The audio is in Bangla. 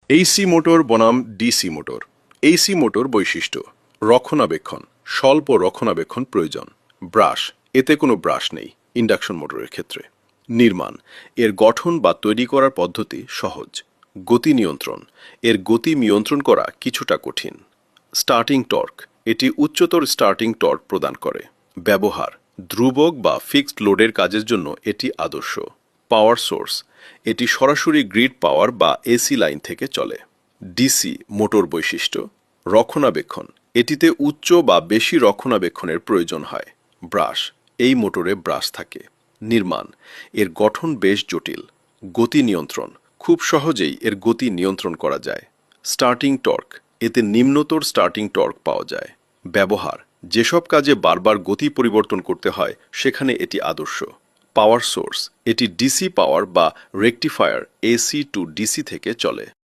এসি মোটর বনাম ডিসি মোটর। এসি মোটর বৈশিষ্ট্য: রক্ষণাবেক্ষণ, স্বল্প রক্ষণাবেক্ষণ প্রয়োজন। ব্রাশ, এতে কোনো ব্রাশ নেই ইন্ডাকশন মোটরের ক্ষেত্রে। নির্মাণ, এর গঠন বা তৈরি করার পদ্ধতি সহজ। গতি নিয়ন্ত্রণ, এর গতি নিয়ন্ত্রণ করা কিছুটা কঠিন। স্টার্টিং টর্ক, এটি উচ্চতর স্টার্টিং টর্ক প্রদান করে। ব্যবহার: ধ্রুবক বা ফিক্সড লোডের কাজের জন্য এটি আদর্শ। পাওয়ার সোর্স, এটি সরাসরি গ্রিড পাওয়ার বা এসি লাইন থেকে চলে। ডিসি মোটর বৈশিষ্ট্য: রক্ষণাবেক্ষণ, এটিতে উচ্চ বা বেশি রক্ষণাবেক্ষণের প্রয়োজন হয়। ব্রাশ, এই মোটরে ব্রাশ থাকে। নির্মাণ, এর গঠন বেশ জটিল। গতি নিয়ন্ত্রণ, খুব সহজেই এর গতি নিয়ন্ত্রণ করা যায়। স্টার্টিং টর্ক, এতে নিম্নতর স্টার্টিং টর্ক পাওয়া যায়। ব্যবহার: যেসব কাজে বারবার গতি পরিবর্তন করতে হয় সেখানে এটি আদর্শ। পাওয়ার সোর্স, এটি ডিসি পাওয়ার বা রেকটিফায়ার এসি টু ডিসি থেকে চলে।